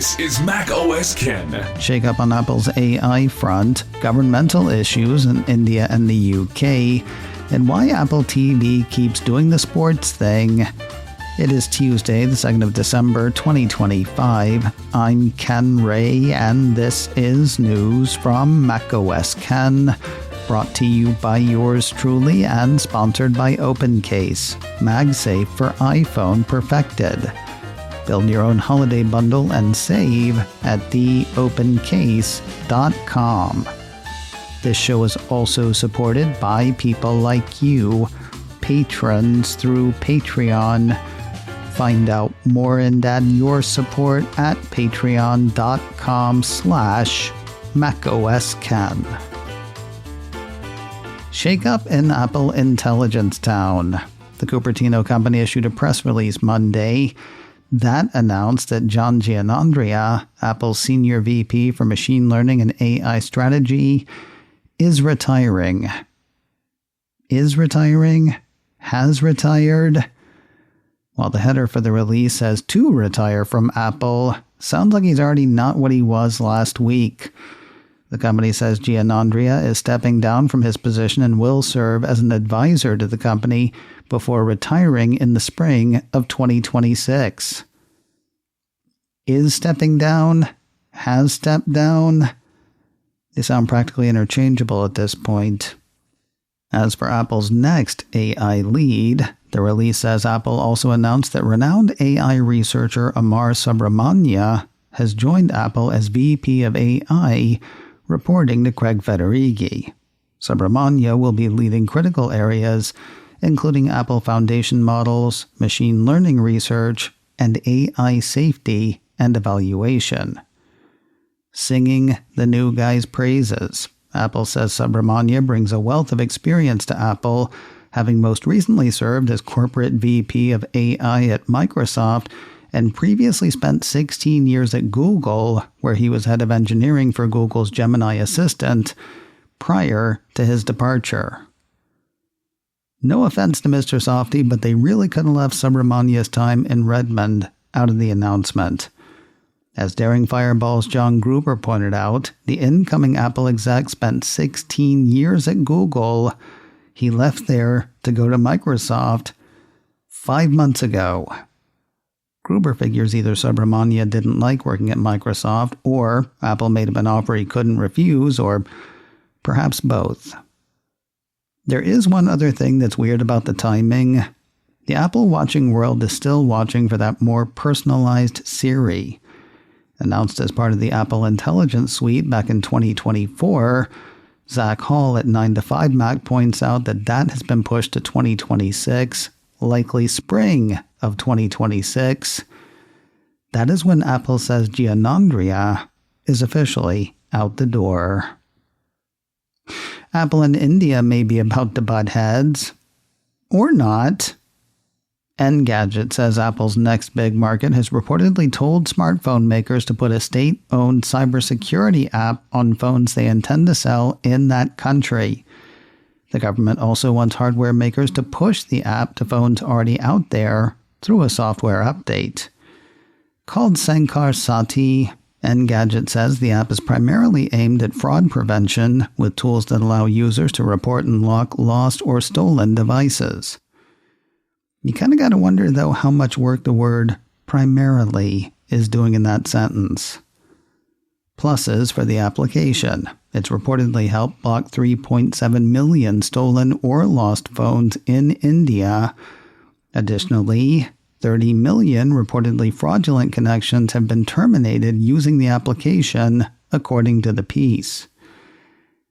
This is Mac OS Ken. Shakeup on Apple's AI front, governmental issues in India and the UK, and why Apple TV keeps doing the sports thing. It is Tuesday, the 2nd of December, 2025. I'm Ken Ray, and this is news from Mac OS Ken, brought to you by yours truly and sponsored by OpenCase, MagSafe for iPhone perfected. Build your own holiday bundle and save at theopencase.com. This show is also supported by people like you, patrons through Patreon. Find out more and add your support at patreon.com/MacOSCan. Shakeup in Apple Intelligence Town. The Cupertino company issued a press release Monday that announced that Giannandrea, Apple's senior VP for machine learning and AI strategy, is retiring. Is retiring? Has retired? While the header for the release says to retire from Apple, sounds like he's already not what he was last week. The company says Giannandrea is stepping down from his position and will serve as an advisor to the company before retiring in the spring of 2026. Is stepping down? Has stepped down? They sound practically interchangeable at this point. As for Apple's next AI lead, the release says Apple also announced that renowned AI researcher Amar Subramanya has joined Apple as VP of AI, reporting to Craig Federighi. Subramanya will be leading critical areas, including Apple Foundation models, machine learning research, and AI safety and evaluation. Singing the new guy's praises, Apple says Subramanya brings a wealth of experience to Apple, having most recently served as corporate VP of AI at Microsoft and previously spent 16 years at Google, where he was head of engineering for Google's Gemini Assistant, prior to his departure. No offense to Mr. Softy, but they really couldn't have left Subramanya's time in Redmond out of the announcement. As Daring Fireball's John Gruber pointed out, the incoming Apple exec spent 16 years at Google. He left there to go to Microsoft 5 months ago. Gruber figures either Subramanya didn't like working at Microsoft, or Apple made him an offer he couldn't refuse, or perhaps both. There is one other thing that's weird about the timing. The Apple watching world is still watching for that more personalized Siri. Announced as part of the Apple Intelligence Suite back in 2024, Zach Hall at 9to5Mac points out that that has been pushed to 2026, likely spring of 2026. That is when Apple says Giannandrea is officially out the door. Apple and India may be about to butt heads. Or not. Engadget says Apple's next big market has reportedly told smartphone makers to put a state-owned cybersecurity app on phones they intend to sell in that country. The government also wants hardware makers to push the app to phones already out there through a software update. Called Sankar Sati, Engadget says the app is primarily aimed at fraud prevention, with tools that allow users to report and lock lost or stolen devices. You kind of got to wonder, though, how much work the word primarily is doing in that sentence. Pluses for the application. It's reportedly helped block 3.7 million stolen or lost phones in India. Additionally, 30 million reportedly fraudulent connections have been terminated using the application, according to the piece.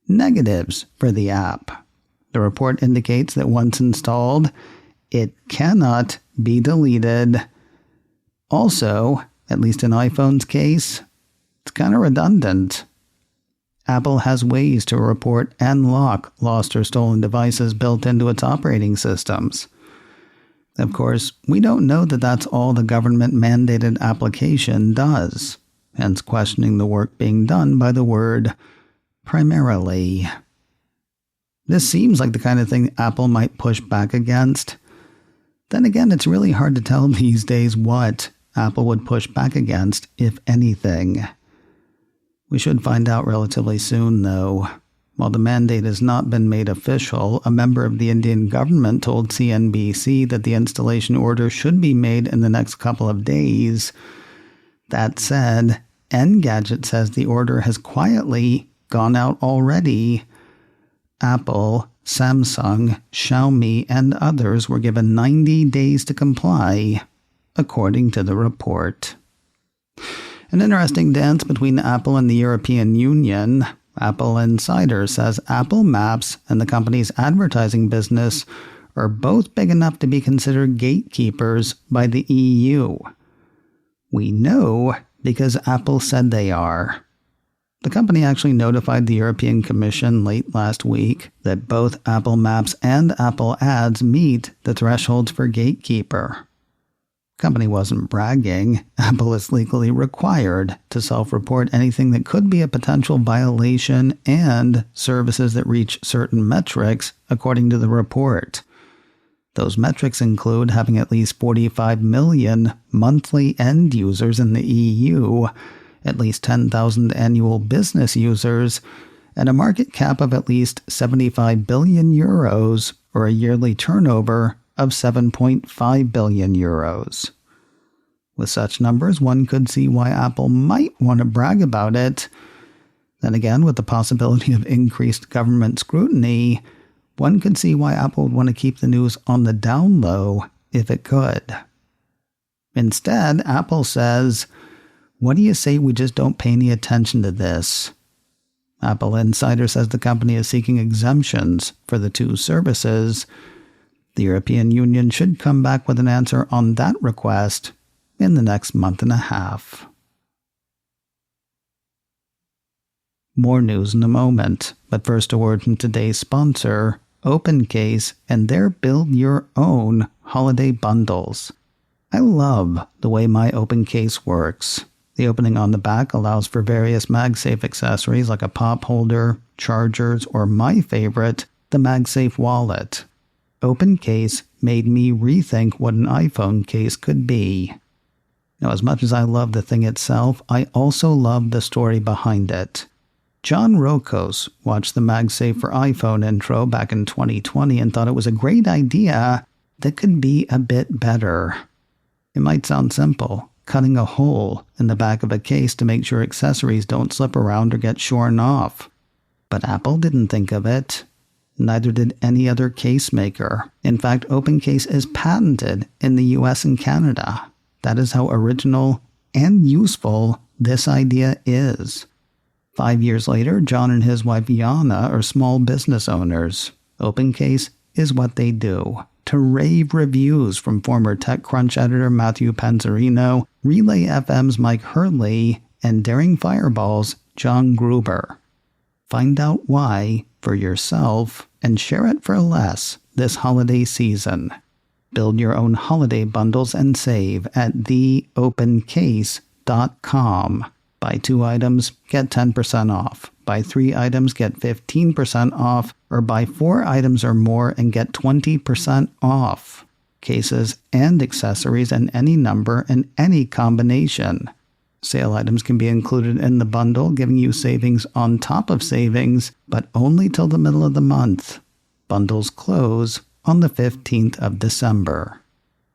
Negatives for the app. The report indicates that once installed, it cannot be deleted. Also, at least in iPhone's case, it's kind of redundant. Apple has ways to report and lock lost or stolen devices built into its operating systems. Of course, we don't know that that's all the government-mandated application does, hence questioning the work being done by the word primarily. This seems like the kind of thing Apple might push back against. Then again, it's really hard to tell these days what Apple would push back against, if anything. We should find out relatively soon, though. While the mandate has not been made official, a member of the Indian government told CNBC that the installation order should be made in the next couple of days. That said, Engadget says the order has quietly gone out already. Apple, Samsung, Xiaomi, and others were given 90 days to comply, according to the report. An interesting dance between Apple and the European Union. Apple Insider says Apple Maps and the company's advertising business are both big enough to be considered gatekeepers by the EU. We know because Apple said they are. The company actually notified the European Commission late last week that both Apple Maps and Apple Ads meet the thresholds for Gatekeeper. The company wasn't bragging. Apple is legally required to self-report anything that could be a potential violation and services that reach certain metrics, according to the report. Those metrics include having at least 45 million monthly end users in the EU, at least 10,000 annual business users, and a market cap of at least 75 billion euros, or a yearly turnover of 7.5 billion euros. With such numbers, one could see why Apple might want to brag about it. Then again, with the possibility of increased government scrutiny, one could see why Apple would want to keep the news on the down low if it could. Instead, Apple says, "What do you say we just don't pay any attention to this?" Apple Insider says the company is seeking exemptions for the two services. The European Union should come back with an answer on that request in the next month and a half. More news in a moment, but first a word from today's sponsor, OpenCase, and their Build Your Own holiday bundles. I love the way my OpenCase works. The opening on the back allows for various MagSafe accessories like a pop holder, chargers, or my favorite, the MagSafe wallet. OpenCase made me rethink what an iPhone case could be. Now, as much as I love the thing itself, I also love the story behind it. John Rokos watched the MagSafe for iPhone intro back in 2020 and thought it was a great idea that could be a bit better. It might sound simple, cutting a hole in the back of a case to make sure accessories don't slip around or get shorn off. But Apple didn't think of it. Neither did any other case maker. In fact, OpenCase is patented in the US and Canada. That is how original and useful this idea is. 5 years later, John and his wife Yana are small business owners. OpenCase is what they do. To rave reviews from former TechCrunch editor Matthew Panzarino, Relay FM's Mike Hurley, and Daring Fireball's John Gruber. Find out why for yourself and share it for less this holiday season. Build your own holiday bundles and save at theopencase.com. Buy 2 items, get 10% off. Buy 3 items, get 15% off. Or buy 4 items or more and get 20% off. Cases and accessories in any number and any combination. Sale items can be included in the bundle, giving you savings on top of savings, but only till the middle of the month. Bundles close on the 15th of December.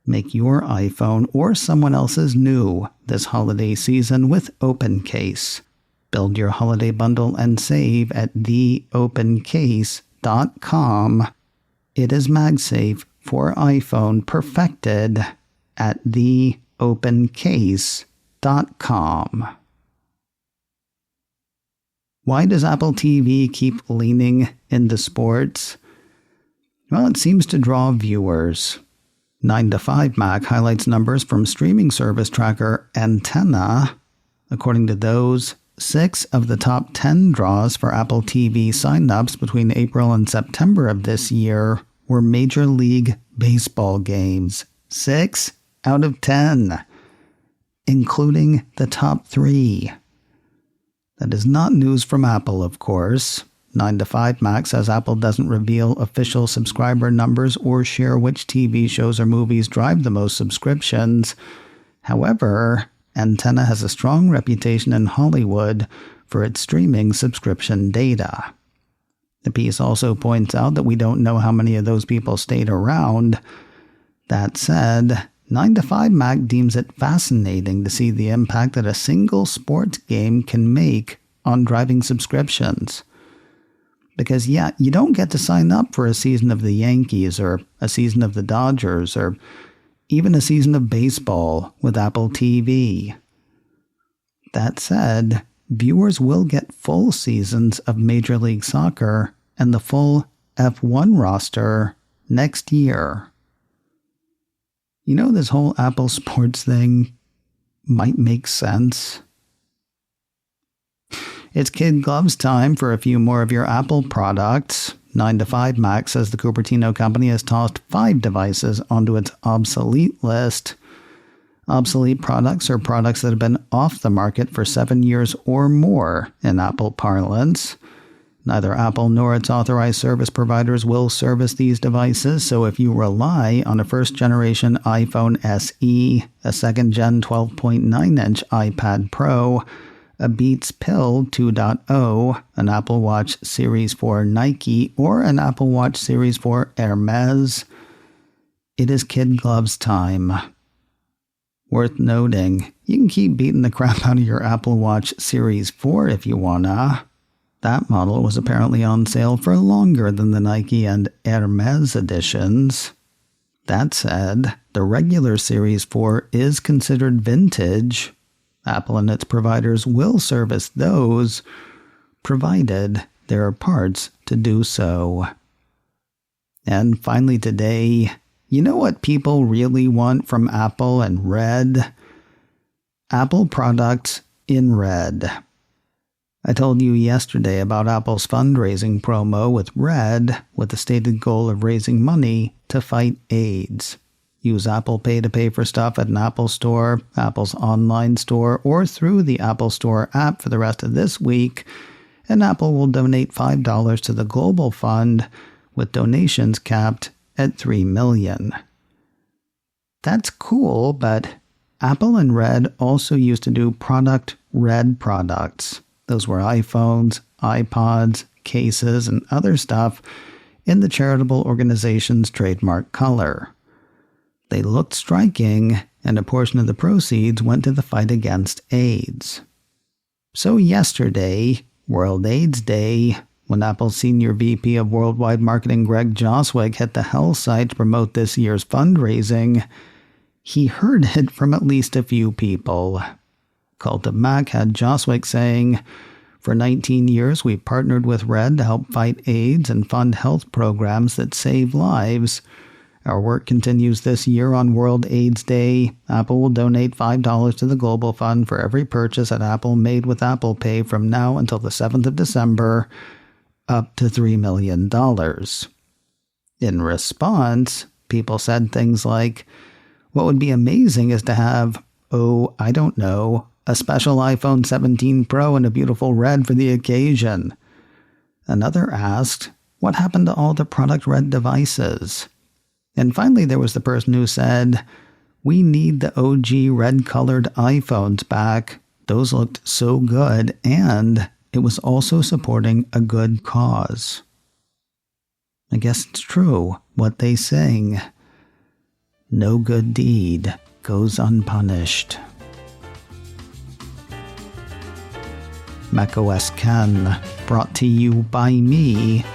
Make your iPhone or someone else's new this holiday season with OpenCase. Build your holiday bundle and save at theopencase.com. It is MagSafe for iPhone perfected at theopencase.com. Why does Apple TV keep leaning into sports? Well, it seems to draw viewers. 9 to 5 Mac highlights numbers from streaming service tracker Antenna. According to those, 6 of the top 10 draws for Apple TV signups between April and September of this year were Major League Baseball games. 6 out of 10, including the top 3. That is not news from Apple, of course. 9 to 5 Mac says Apple doesn't reveal official subscriber numbers or share which TV shows or movies drive the most subscriptions. However, Antenna has a strong reputation in Hollywood for its streaming subscription data. The piece also points out that we don't know how many of those people stayed around. That said, 9to5Mac deems it fascinating to see the impact that a single sports game can make on driving subscriptions. Because yeah, you don't get to sign up for a season of the Yankees or a season of the Dodgers or even a season of baseball with Apple TV. That said, viewers will get full seasons of Major League Soccer and the full F1 roster next year. You know, this whole Apple Sports thing might make sense. It's kid gloves time for a few more of your Apple products. 9to5Mac says the Cupertino company has tossed 5 devices onto its obsolete list. Obsolete products are products that have been off the market for 7 years or more in Apple parlance. Neither Apple nor its authorized service providers will service these devices, so if you rely on a first-generation iPhone SE, a second-gen 12.9-inch iPad Pro, a Beats Pill 2.0, an Apple Watch Series 4 Nike, or an Apple Watch Series 4 Hermes, it is kid gloves time. Worth noting, you can keep beating the crap out of your Apple Watch Series 4 if you wanna. That model was apparently on sale for longer than the Nike and Hermes editions. That said, the regular Series 4 is considered vintage. Apple and its providers will service those, provided there are parts to do so. And finally today, you know what people really want from Apple and red? Apple products in red. I told you yesterday about Apple's fundraising promo with Red, with the stated goal of raising money to fight AIDS. Use Apple Pay to pay for stuff at an Apple Store, Apple's online store, or through the Apple Store app for the rest of this week, and Apple will donate $5 to the Global Fund, with donations capped at $3 million. That's cool, but Apple and Red also used to do Product Red products. Those were iPhones, iPods, cases, and other stuff in the charitable organization's trademark color. They looked striking, and a portion of the proceeds went to the fight against AIDS. So yesterday, World AIDS Day, when Apple's Senior VP of Worldwide Marketing Greg Joswick hit the HellSite to promote this year's fundraising, he heard it from at least a few people. Cult of Mac had Joswick saying, "For 19 years, we've partnered with Red to help fight AIDS and fund health programs that save lives. Our work continues this year on World AIDS Day. Apple will donate $5 to the Global Fund for every purchase at Apple made with Apple Pay from now until the 7th of December, up to $3 million. In response, people said things like, "What would be amazing is to have, a special iPhone 17 Pro and a beautiful red for the occasion." Another asked, "What happened to all the Product Red devices?" And finally, there was the person who said, "We need the OG red-colored iPhones back. Those looked so good, and it was also supporting a good cause." I guess it's true what they sing. No good deed goes unpunished. macOS Ken, brought to you by me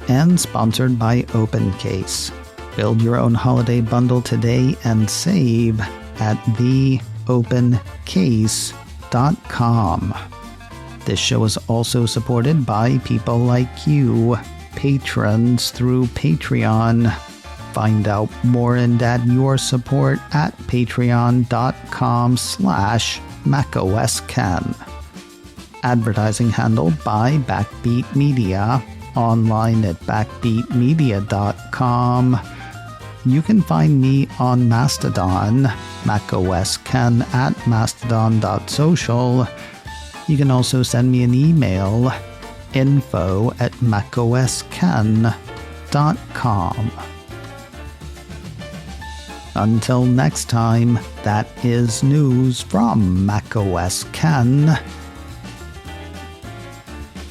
and sponsored by OpenCase. Build your own holiday bundle today and save at theopencase.com. This show is also supported by people like you, patrons through Patreon. Find out more and add your support at patreon.com/macosken. Advertising handled by Backbeat Media, online at backbeatmedia.com. You can find me on Mastodon, macosken at mastodon.social. You can also send me an email, info@macosken.com. Until next time, that is news from macOS Ken.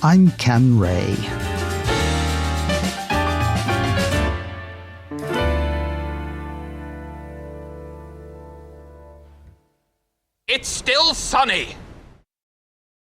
I'm Ken Ray. It's still sunny.